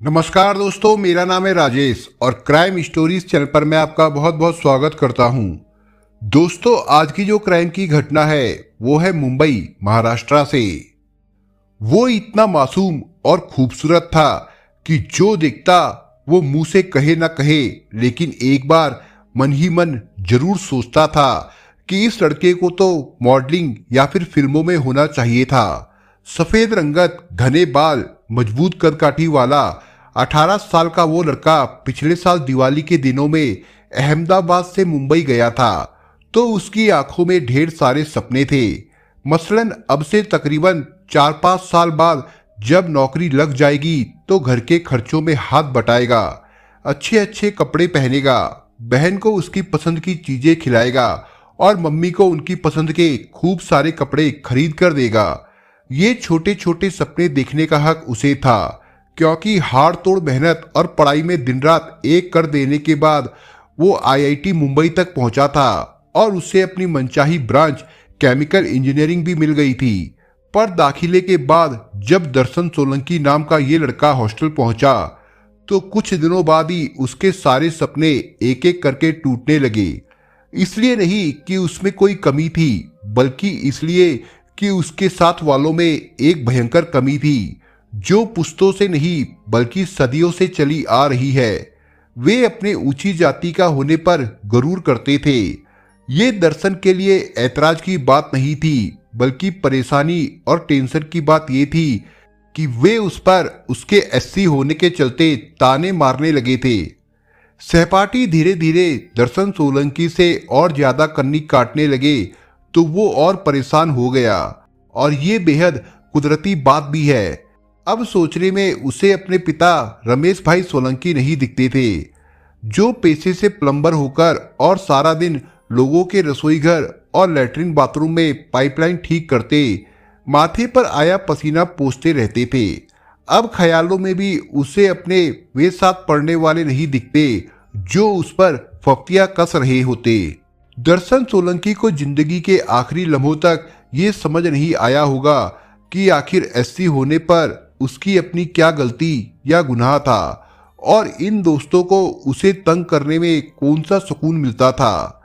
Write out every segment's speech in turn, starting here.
नमस्कार दोस्तों, मेरा नाम है राजेश और क्राइम स्टोरीज चैनल पर मैं आपका बहुत बहुत स्वागत करता हूं। दोस्तों, आज की जो क्राइम की घटना है वो है मुंबई महाराष्ट्र से। वो इतना मासूम और खूबसूरत था कि जो देखता वो मुंह से कहे ना कहे, लेकिन एक बार मन ही मन जरूर सोचता था कि इस लड़के को तो मॉडलिंग या फिर फिल्मों में होना चाहिए था। सफेद रंगत, घने बाल, मजबूत कदकाठी वाला 18 साल का वो लड़का पिछले साल दिवाली के दिनों में अहमदाबाद से मुंबई गया था, तो उसकी आंखों में ढेर सारे सपने थे। मसलन अब से तकरीबन 4-5 साल बाद जब नौकरी लग जाएगी तो घर के खर्चों में हाथ बटाएगा, अच्छे अच्छे कपड़े पहनेगा, बहन को उसकी पसंद की चीजें खिलाएगा और मम्मी को उनकी पसंद के खूब सारे कपड़े खरीद कर देगा। ये छोटे छोटे सपने देखने का हक उसे था, क्योंकि हाड़ तोड़ मेहनत और पढ़ाई में दिन रात एक कर देने के बाद वो आईआईटी मुंबई तक पहुंचा था और उसे अपनी मनचाही ब्रांच केमिकल इंजीनियरिंग भी मिल गई थी। पर दाखिले के बाद जब दर्शन सोलंकी नाम का ये लड़का हॉस्टल पहुंचा तो कुछ दिनों बाद ही उसके सारे सपने एक एक करके टूटने लगे। इसलिए नहीं कि उसमें कोई कमी थी, बल्कि इसलिए कि उसके साथ वालों में एक भयंकर कमी थी जो पुश्तों से नहीं बल्कि सदियों से चली आ रही है। वे अपने ऊंची जाति का होने पर गरूर करते थे। ये दर्शन के लिए ऐतराज की बात नहीं थी, बल्कि परेशानी और टेंशन की बात ये थी कि वे उस पर उसके एससी होने के चलते ताने मारने लगे थे। सहपाठी धीरे धीरे दर्शन सोलंकी से और ज्यादा कन्नी काटने लगे तो वो और परेशान हो गया, और ये बेहद कुदरती बात भी है। अब सोचने में उसे अपने पिता रमेश भाई सोलंकी नहीं दिखते थे, जो पेशे से प्लम्बर होकर और सारा दिन लोगों के रसोई घर और लैट्रिन बाथरूम में पाइपलाइन ठीक करते, माथे पर आया पसीना पोंछते रहते थे। अब ख्यालों में भी उसे अपने वे साथ पढ़ने वाले नहीं दिखते जो उस पर फफ्तियां कस रहे होते। दर्शन सोलंकी को जिंदगी के आखिरी लम्हों तक ये समझ नहीं आया होगा कि आखिर एससी होने पर उसकी अपनी क्या गलती या गुनाह था, और इन दोस्तों को उसे तंग करने में कौन सा सुकून मिलता था।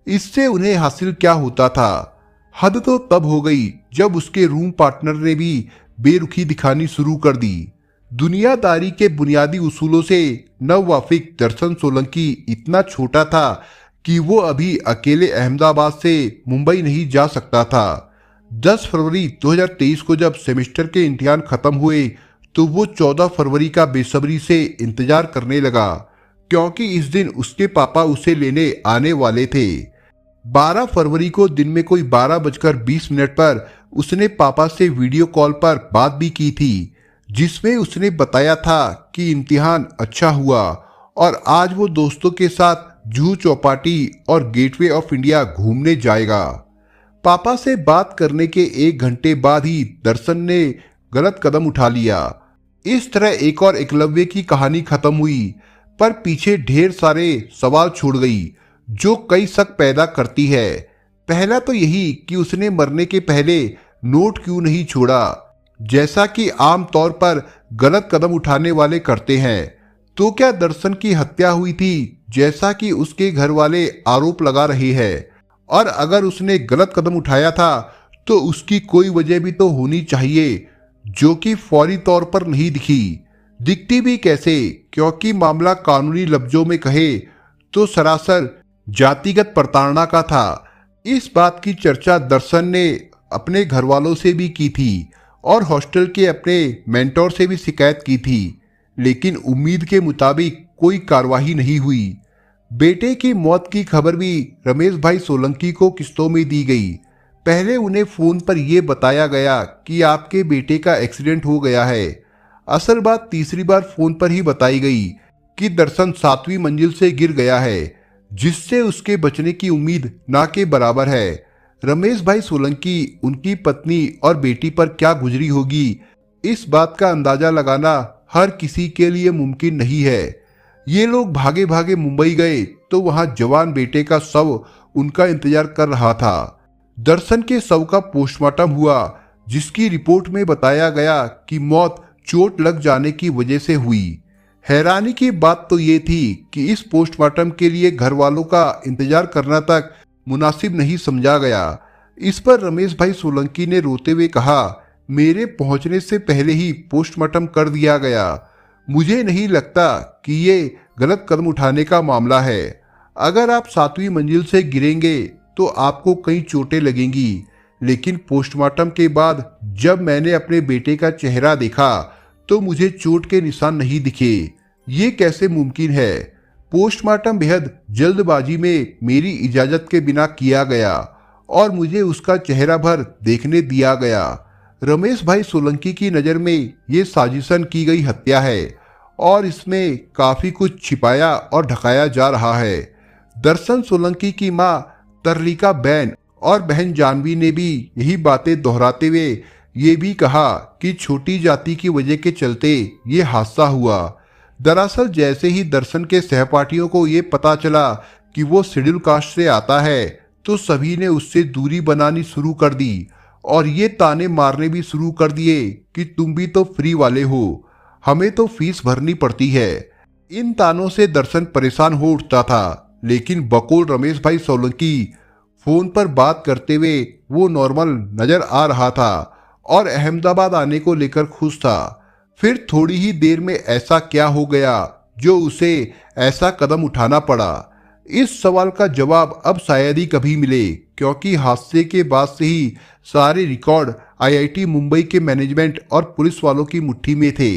इससे उन्हें हासिल क्या होता था। हद तो तब हो गई जब उसके रूम पार्टनर ने भी बेरुखी दिखानी शुरू कर दी। दुनियादारी के बुनियादी उसूलों से नववाफिक दर्शन सोलंकी इतना छोटा था कि वो अभी अकेले अहमदाबाद से मुंबई नहीं जा सकता था। 10 फरवरी 2023 को जब सेमेस्टर के इम्तिहान खत्म हुए तो वो 14 फरवरी का बेसब्री से इंतजार करने लगा, क्योंकि इस दिन उसके पापा उसे लेने आने वाले थे। 12 फरवरी को दिन में कोई 12:20 पर उसने पापा से वीडियो कॉल पर बात भी की थी, जिसमें उसने बताया था कि इम्तिहान अच्छा हुआ और आज वो दोस्तों के साथ जुहू चौपाटी और गेटवे ऑफ इंडिया घूमने जाएगा। पापा से बात करने के 1 घंटे बाद ही दर्शन ने गलत कदम उठा लिया। इस तरह एक और एकलव्य की कहानी खत्म हुई, पर पीछे ढेर सारे सवाल छोड़ गई जो कई शक पैदा करती है। पहला तो यही कि उसने मरने के पहले नोट क्यों नहीं छोड़ा, जैसा कि आम तौर पर गलत कदम उठाने वाले करते हैं। तो क्या दर्शन की हत्या हुई थी, जैसा कि उसके घर वाले आरोप लगा रहे हैं? और अगर उसने गलत कदम उठाया था तो उसकी कोई वजह भी तो होनी चाहिए, जो कि फौरी तौर पर नहीं दिखती भी कैसे, क्योंकि मामला कानूनी लफ्जों में कहे तो सरासर जातिगत प्रताड़ना का था। इस बात की चर्चा दर्शन ने अपने घर वालों से भी की थी और हॉस्टल के अपने मेंटोर से भी शिकायत की थी, लेकिन उम्मीद के मुताबिक कोई कार्रवाई नहीं हुई। बेटे की मौत की खबर भी रमेश भाई सोलंकी को किस्तों में दी गई। पहले उन्हें फोन पर यह बताया गया कि आपके बेटे का एक्सीडेंट हो गया है। असल बात तीसरी बार फोन पर ही बताई गई कि दर्शन 7वीं मंजिल से गिर गया है, जिससे उसके बचने की उम्मीद ना के बराबर है। रमेश भाई सोलंकी, उनकी पत्नी और बेटी पर क्या गुजरी होगी, इस बात का अंदाजा लगाना हर किसी के लिए मुमकिन नहीं है। ये लोग भागे भागे मुंबई गए तो वहां जवान बेटे का शव उनका इंतजार कर रहा था। दर्शन के शव का पोस्टमार्टम हुआ, जिसकी रिपोर्ट में बताया गया कि मौत चोट लग जाने की वजह से हुई। हैरानी की बात तो ये थी कि इस पोस्टमार्टम के लिए घर वालों का इंतजार करना तक मुनासिब नहीं समझा गया। इस पर रमेश भाई सोलंकी ने रोते हुए कहा, मेरे पहुंचने से पहले ही पोस्टमार्टम कर दिया गया। मुझे नहीं लगता कि ये गलत कदम उठाने का मामला है। अगर आप 7वीं मंजिल से गिरेंगे तो आपको कई चोटें लगेंगी, लेकिन पोस्टमार्टम के बाद जब मैंने अपने बेटे का चेहरा देखा तो मुझे चोट के निशान नहीं दिखे। ये कैसे मुमकिन है? पोस्टमार्टम बेहद जल्दबाजी में मेरी इजाजत के बिना किया गया और मुझे उसका चेहरा भर देखने दिया गया। रमेश भाई सोलंकी की नज़र में ये साजिशन की गई हत्या है और इसमें काफ़ी कुछ छिपाया और ढकाया जा रहा है। दर्शन सोलंकी की मां तरलिका बैन और बहन जानवी ने भी यही बातें दोहराते हुए ये भी कहा कि छोटी जाति की वजह के चलते ये हादसा हुआ। दरअसल जैसे ही दर्शन के सहपाठियों को ये पता चला कि वो शेड्यूल कास्ट से आता है तो सभी ने उससे दूरी बनानी शुरू कर दी और ये ताने मारने भी शुरू कर दिए कि तुम भी तो फ्री वाले हो, हमें तो फीस भरनी पड़ती है। इन तानों से दर्शन परेशान हो उठता था, लेकिन बकौल रमेश भाई सोलंकी फोन पर बात करते हुए वो नॉर्मल नजर आ रहा था और अहमदाबाद आने को लेकर खुश था। फिर थोड़ी ही देर में ऐसा क्या हो गया जो उसे ऐसा कदम उठाना पड़ा? इस सवाल का जवाब अब शायद ही कभी मिले, क्योंकि हादसे के बाद से ही सारे रिकॉर्ड आईआईटी मुंबई के मैनेजमेंट और पुलिस वालों की मुट्ठी में थे।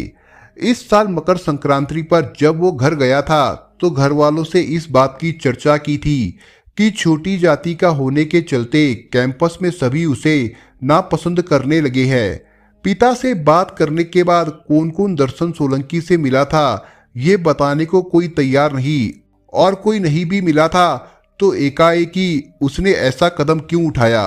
इस साल मकर संक्रांति पर जब वो घर गया था तो घर वालों से इस बात की चर्चा की थी कि छोटी जाति का होने के चलते कैंपस में सभी उसे नापसंद करने लगे हैं। पिता से बात करने के बाद कौन कौन दर्शन सोलंकी से मिला था ये बताने को कोई तैयार नहीं, और कोई नहीं भी मिला था तो एकाएक ही उसने ऐसा कदम क्यों उठाया?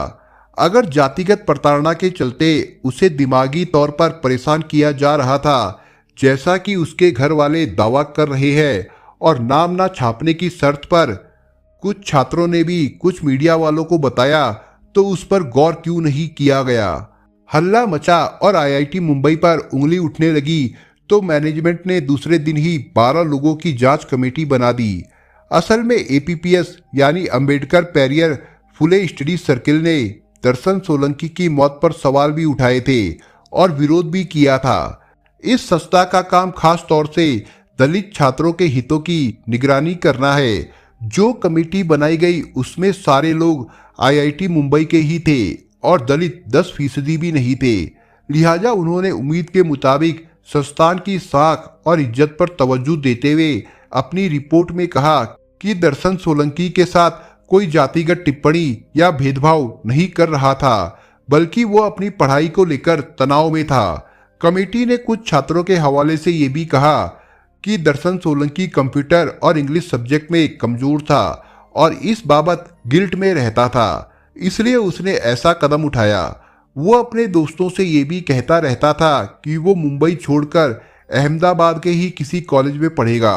अगर जातिगत प्रताड़ना के चलते उसे दिमागी तौर पर परेशान किया जा रहा था, जैसा कि उसके घर वाले दावा कर रहे हैं, और नाम ना छापने की शर्त पर कुछ छात्रों ने भी कुछ मीडिया वालों को बताया, तो उस पर गौर क्यों नहीं किया गया? हल्ला मचा और आईआईटी मुंबई पर उंगली उठने लगी तो मैनेजमेंट ने दूसरे दिन ही 12 लोगों की जांच कमेटी बना दी। असल में एपीपीएस यानी अंबेडकर पेरियर फुले स्टडी सर्किल ने दर्शन सोलंकी की मौत पर सवाल भी उठाए थे और विरोध भी किया था। इस संस्था का काम खास तौर से दलित छात्रों के हितों की निगरानी करना है। जो कमेटी बनाई गई उसमें सारे लोग आईआईटी मुंबई के ही थे और दलित 10% भी नहीं थे। लिहाजा उन्होंने उम्मीद के मुताबिक संस्थान की साख और इज्जत पर तवज्जो देते हुए अपनी रिपोर्ट में कहा कि दर्शन सोलंकी के साथ कोई जातिगत टिप्पणी या भेदभाव नहीं कर रहा था, बल्कि वो अपनी पढ़ाई को लेकर तनाव में था। कमेटी ने कुछ छात्रों के हवाले से ये भी कहा कि दर्शन सोलंकी कंप्यूटर और इंग्लिश सब्जेक्ट में कमजोर था और इस बाबत गिल्ट में रहता था, इसलिए उसने ऐसा कदम उठाया। वो अपने दोस्तों से ये भी कहता रहता था कि वो मुंबई छोड़कर अहमदाबाद के ही किसी कॉलेज में पढ़ेगा।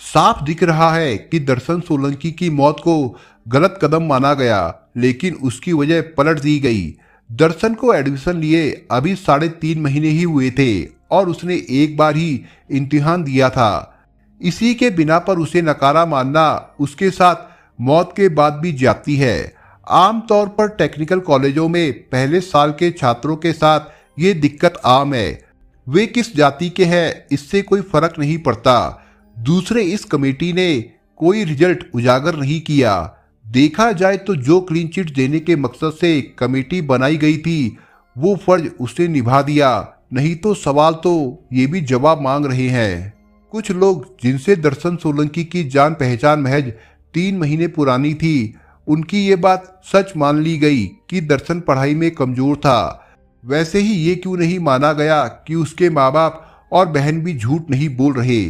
साफ दिख रहा है कि दर्शन सोलंकी की मौत को गलत कदम माना गया, लेकिन उसकी वजह पलट दी गई। दर्शन को एडमिशन लिए अभी 3.5 महीने ही हुए थे और उसने एक बार ही इम्तिहान दिया था। इसी के बिना पर उसे नकारा मानना उसके साथ मौत के बाद भी जाती है। आमतौर पर टेक्निकल कॉलेजों में पहले साल के छात्रों के साथ ये दिक्कत आम है। वे किस जाति के हैं इससे कोई फर्क नहीं पड़ता। दूसरे, इस कमेटी ने कोई रिजल्ट उजागर नहीं किया। देखा जाए तो जो क्लीन चिट देने के मकसद से कमेटी बनाई गई थी वो फर्ज उसने निभा दिया, नहीं तो सवाल तो ये भी जवाब मांग रहे हैं। कुछ लोग जिनसे दर्शन सोलंकी की जान पहचान महज 3 महीने पुरानी थी, उनकी ये बात सच मान ली गई कि दर्शन पढ़ाई में कमजोर था। वैसे ही ये क्यों नहीं माना गया कि उसके माँ बाप और बहन भी झूठ नहीं बोल रहे।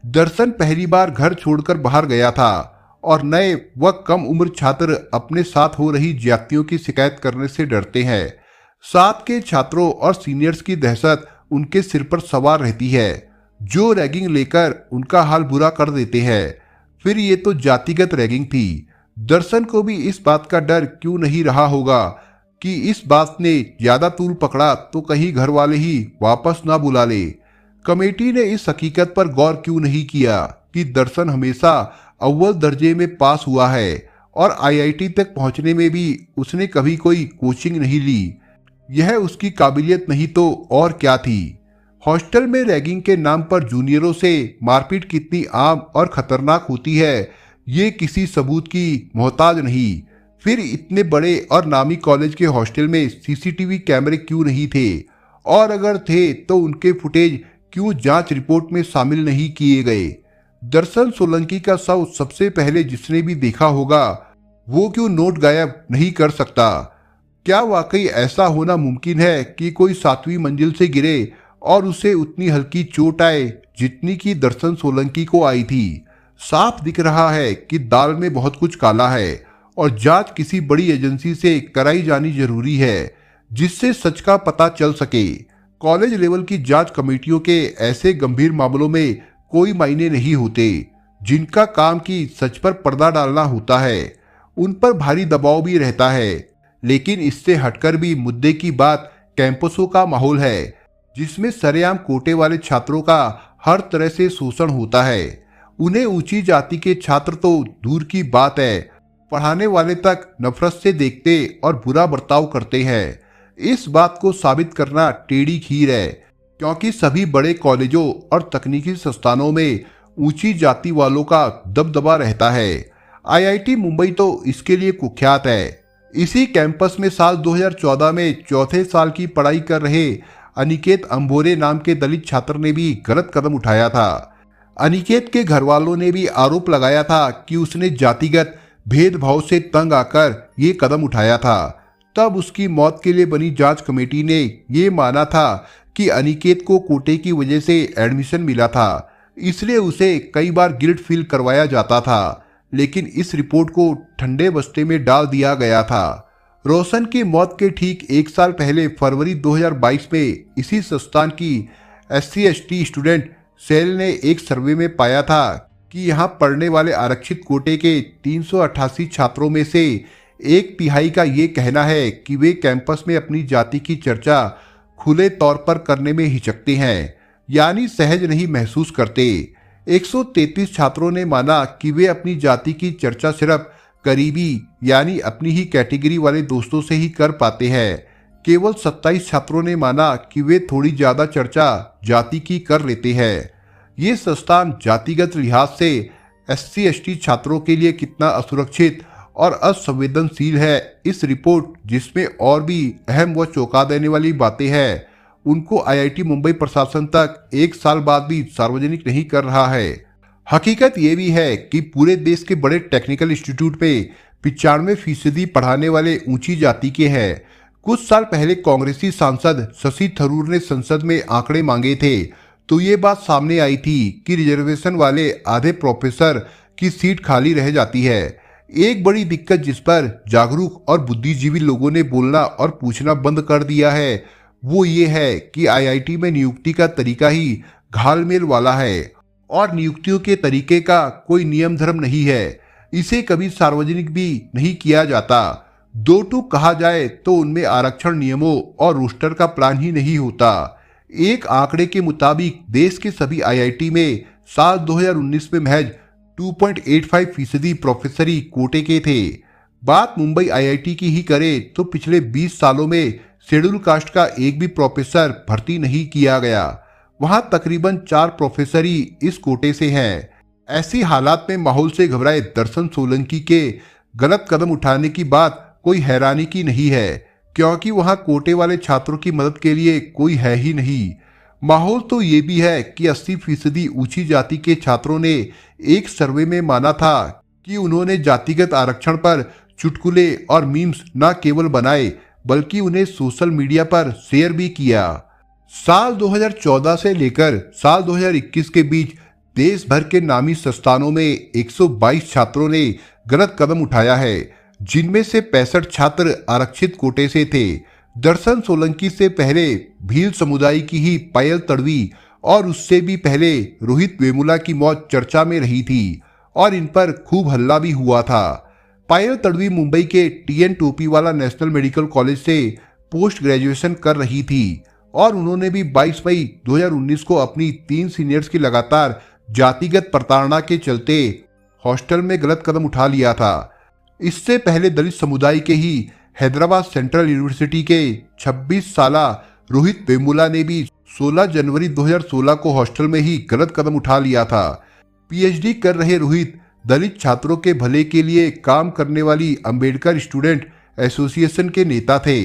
दर्शन पहली बार घर छोड़कर बाहर गया था और नए व कम उम्र छात्र अपने साथ हो रही ज्यादतियों की शिकायत करने से डरते हैं। साथ के छात्रों और सीनियर्स की दहशत उनके सिर पर सवार रहती है, जो रैगिंग लेकर उनका हाल बुरा कर देते हैं। फिर ये तो जातिगत रैगिंग थी। दर्शन को भी इस बात का डर क्यों नहीं रहा होगा कि इस बात ने ज्यादा तूल पकड़ा तो कहीं घर वाले ही वापस ना बुला ले। कमेटी ने इस हकीकत पर गौर क्यों नहीं किया कि दर्शन हमेशा अव्वल दर्जे में पास हुआ है और आईआईटी तक पहुंचने में भी उसने कभी कोई कोचिंग नहीं ली। यह उसकी काबिलियत नहीं तो और क्या थी। हॉस्टल में रैगिंग के नाम पर जूनियरों से मारपीट कितनी आम और खतरनाक होती है, ये किसी सबूत की मोहताज नहीं। फिर इतने बड़े और नामी कॉलेज के हॉस्टल में सीसीटीवी कैमरे क्यों नहीं थे, और अगर थे तो उनके फुटेज क्यों जांच रिपोर्ट में शामिल नहीं किए गए। दर्शन सोलंकी का शव सबसे पहले जिसने भी देखा होगा वो क्यों नोट गायब नहीं कर सकता। क्या वाकई ऐसा होना मुमकिन है कि कोई 7वीं मंजिल से गिरे और उसे उतनी हल्की चोट आए जितनी कि दर्शन सोलंकी को आई थी। साफ दिख रहा है कि दाल में बहुत कुछ काला है और जांच किसी बड़ी एजेंसी से कराई जानी जरूरी है जिससे सच का पता चल सके। कॉलेज लेवल की जांच कमेटियों के ऐसे गंभीर मामलों में कोई मायने नहीं होते। जिनका काम की सच पर पर्दा डालना होता है उन पर भारी दबाव भी रहता है। लेकिन इससे हटकर भी मुद्दे की बात कैंपसों का माहौल है जिसमें सरेआम कोटे वाले छात्रों का हर तरह से शोषण होता है। उन्हें ऊंची जाति के छात्र तो दूर की बात है, पढ़ाने वाले तक नफरत से देखते और बुरा बर्ताव करते हैं। इस बात को साबित करना टेढ़ी खीर है, क्योंकि सभी बड़े कॉलेजों और तकनीकी संस्थानों में ऊंची जाति वालों का दबदबा रहता है। आईआईटी मुंबई तो इसके लिए कुख्यात है। इसी कैंपस में साल 2014 में चौथे साल की पढ़ाई कर रहे अनिकेत अंबोरे नाम के दलित छात्र ने भी गलत कदम उठाया था। अनिकेत के घर वालों ने भी आरोप लगाया था कि उसने जातिगत भेदभाव से तंग आकर ये कदम उठाया था। तब उसकी मौत के लिए बनी जांच कमेटी ने ये माना था कि अनिकेत को कोटे की वजह से एडमिशन मिला था, इसलिए उसे कई बार गिल्ट फील करवाया जाता था। लेकिन इस रिपोर्ट को ठंडे बस्ते में डाल दिया गया था। रोशन की मौत के ठीक 1 साल पहले फरवरी 2022 में इसी संस्थान की SC/ST स्टूडेंट सेल ने एक सर्वे में पाया था कि यहाँ पढ़ने वाले आरक्षित कोटे के 388 छात्रों में से 1/3 का ये कहना है कि वे कैंपस में अपनी जाति की चर्चा खुले तौर पर करने में हिचकते हैं, यानी सहज नहीं महसूस करते। 133 छात्रों ने माना कि वे अपनी जाति की चर्चा सिर्फ करीबी यानी अपनी ही कैटेगरी वाले दोस्तों से ही कर पाते हैं। केवल 27 छात्रों ने माना कि वे थोड़ी ज्यादा चर्चा जाति की कर लेते हैं। ये संस्थान जातिगत लिहाज से SC/ST छात्रों के लिए कितना असुरक्षित और असंवेदनशील है, इस रिपोर्ट जिसमें और भी अहम व चौंका देने वाली बातें हैं उनको आईआईटी मुंबई प्रशासन तक 1 साल बाद भी सार्वजनिक नहीं कर रहा है। हकीकत ये भी है कि पूरे देश के बड़े टेक्निकल इंस्टीट्यूट में 95% पढ़ाने वाले ऊंची जाति के हैं। कुछ साल पहले कांग्रेसी सांसद शशि थरूर ने संसद में आंकड़े मांगे थे तो ये बात सामने आई थी कि रिजर्वेशन वाले आधे प्रोफेसर की सीट खाली रह जाती है। एक बड़ी दिक्कत जिस पर जागरूक और बुद्धिजीवी लोगों ने बोलना और पूछना बंद कर दिया है वो ये है कि आईआईटी में नियुक्ति का तरीका ही घालमेल वाला है और नियुक्तियों के तरीके का कोई नियम धर्म नहीं है। इसे कभी सार्वजनिक भी नहीं किया जाता। 2 टूक कहा जाए तो उनमें आरक्षण नियमों और रोस्टर का प्लान ही नहीं होता। एक आंकड़े के मुताबिक देश के सभी आईआईटी में साल 2019 में महज 2.85% प्रोफेसरी कोटे के थे। बात मुंबई आईआईटी की ही करे तो पिछले 20 सालों में शेड्यूल कास्ट का एक भी प्रोफेसर भर्ती नहीं किया गया। वहां तकरीबन 4 प्रोफेसरी इस कोटे से हैं। ऐसी हालात में माहौल से घबराए दर्शन सोलंकी के गलत कदम उठाने की बात कोई हैरानी की नहीं है, क्योंकि वहां कोटे वाले छात्रों की मदद के लिए कोई है ही नहीं। माहौल तो ये भी है कि 80% ऊंची जाति के छात्रों ने एक सर्वे में माना था कि उन्होंने जातिगत आरक्षण पर चुटकुले और मीम्स न केवल बनाए बल्कि उन्हें सोशल मीडिया पर शेयर भी किया। साल 2014 से लेकर साल 2021 के बीच देश भर के नामी संस्थानों में 122 छात्रों ने गलत कदम उठाया है, जिनमें से 65 छात्र आरक्षित कोटे से थे। दर्शन सोलंकी से पहले भील समुदाय की ही पायल तड़वी और उससे भी पहले रोहित वेमुला की मौत चर्चा में रही थी और इन पर खूब हल्ला भी हुआ था। पायल तड़वी मुंबई के TN Topiwala national medical college से पोस्ट ग्रेजुएशन कर रही थी और उन्होंने भी 22 मई 2019 को अपनी 3 सीनियर्स की लगातार जातिगत प्रताड़ना के चलते हॉस्टल में गलत कदम उठा लिया था। इससे पहले दलित समुदाय के ही हैदराबाद सेंट्रल यूनिवर्सिटी के 26 साला रोहित वेमुला ने भी 16 जनवरी 2016 को हॉस्टल में ही गलत कदम उठा लिया था। पीएचडी कर रहे रोहित दलित छात्रों के भले के लिए काम करने वाली अंबेडकर स्टूडेंट एसोसिएशन के नेता थे।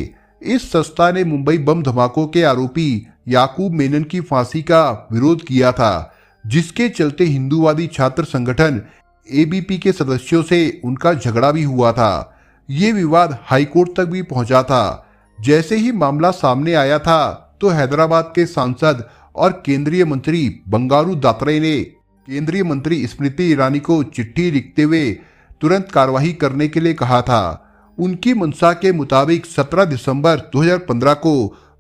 इस संस्था ने मुंबई बम धमाकों के आरोपी याकूब मेनन की फांसी का विरोध किया था, जिसके चलते हिंदूवादी छात्र संगठन एबीपी के सदस्यों से उनका झगड़ा भी हुआ था। ये विवाद हाईकोर्ट तक भी पहुंचा था। जैसे ही मामला सामने आया था तो हैदराबाद के सांसद और केंद्रीय मंत्री बंगारू दात्रे ने केंद्रीय मंत्री स्मृति ईरानी को चिट्ठी लिखते हुए तुरंत कार्रवाई करने के लिए कहा था। उनकी मंशा के मुताबिक 17 दिसंबर 2015 को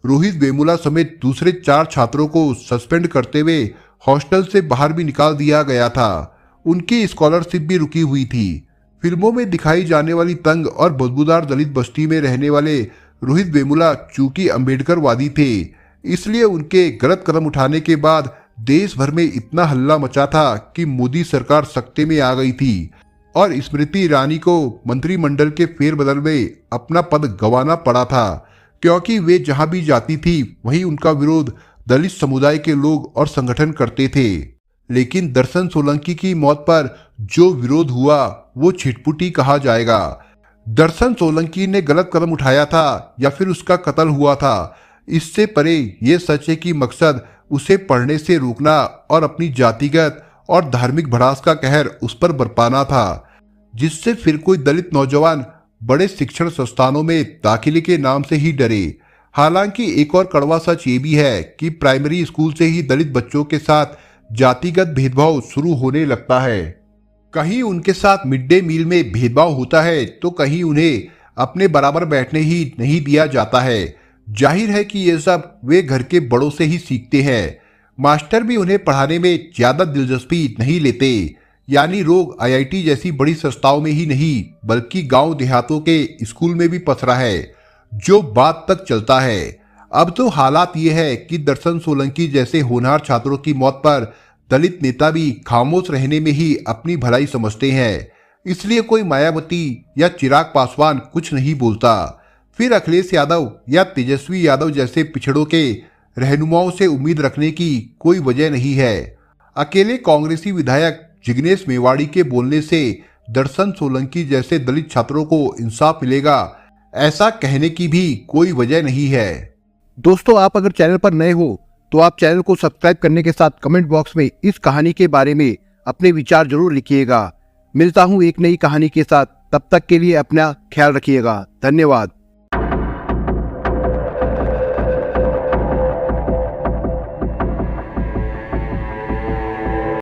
रोहित वेमुला समेत दूसरे 4 छात्रों को सस्पेंड करते हुए हॉस्टल से बाहर भी निकाल दिया गया था। उनकी स्कॉलरशिप भी रुकी हुई थी। फिल्मों में दिखाई जाने वाली तंग और बदबूदार दलित बस्ती में रहने वाले रोहित वेमुला चूंकि अंबेडकरवादी थे, इसलिए उनके गलत कदम उठाने के बाद देश भर में इतना हल्ला मचा था कि मोदी सरकार सख्ते में आ गई थी और स्मृति ईरानी को मंत्रिमंडल के फेरबदल में अपना पद गंवाना पड़ा था, क्योंकि वे जहां भी जाती थी वहीं उनका विरोध दलित समुदाय के लोग और संगठन करते थे। लेकिन दर्शन सोलंकी की मौत पर जो विरोध हुआ वो छिटपुटी कहा जाएगा। दर्शन सोलंकी ने गलत कदम उठाया था या फिर उसका कत्ल हुआ था, इससे परे ये सच है कि मकसद उसे पढ़ने से रोकना और अपनी जातिगत और धार्मिक भड़ास का कहर उस पर बरपाना था, जिससे फिर कोई दलित नौजवान बड़े शिक्षण संस्थानों में दाखिले के नाम से ही डरे। हालांकि एक और कड़वा सच ये भी है कि प्राइमरी स्कूल से ही दलित बच्चों के साथ जातिगत भेदभाव शुरू होने लगता है। कहीं उनके साथ मिड डे मील में भेदभाव होता है तो कहीं उन्हें अपने बराबर बैठने ही नहीं दिया जाता है। जाहिर है कि ये सब वे घर के बड़ों से ही सीखते हैं। मास्टर भी उन्हें पढ़ाने में ज्यादा दिलचस्पी नहीं लेते। यानी रोग आईआईटी जैसी बड़ी संस्थाओं में ही नहीं बल्कि गांव देहातों के स्कूल में भी पसरा है, जो बात तक चलता है। अब तो हालात ये है कि दर्शन सोलंकी जैसे होनहार छात्रों की मौत पर दलित नेता भी खामोश रहने में ही अपनी भलाई समझते हैं, इसलिए कोई मायावती या चिराग पासवान कुछ नहीं बोलता। फिर अखिलेश यादव या तेजस्वी यादव जैसे पिछड़ों के रहनुमाओं से उम्मीद रखने की कोई वजह नहीं है। अकेले कांग्रेसी विधायक जिग्नेश मेवाड़ी के बोलने से दर्शन सोलंकी जैसे दलित छात्रों को इंसाफ मिलेगा, ऐसा कहने की भी कोई वजह नहीं है। दोस्तों, आप अगर चैनल पर नए हो तो आप चैनल को सब्सक्राइब करने के साथ कमेंट बॉक्स में इस कहानी के बारे में अपने विचार जरूर लिखिएगा। मिलता हूं एक नई कहानी के साथ, तब तक के लिए अपना ख्याल रखिएगा। धन्यवाद।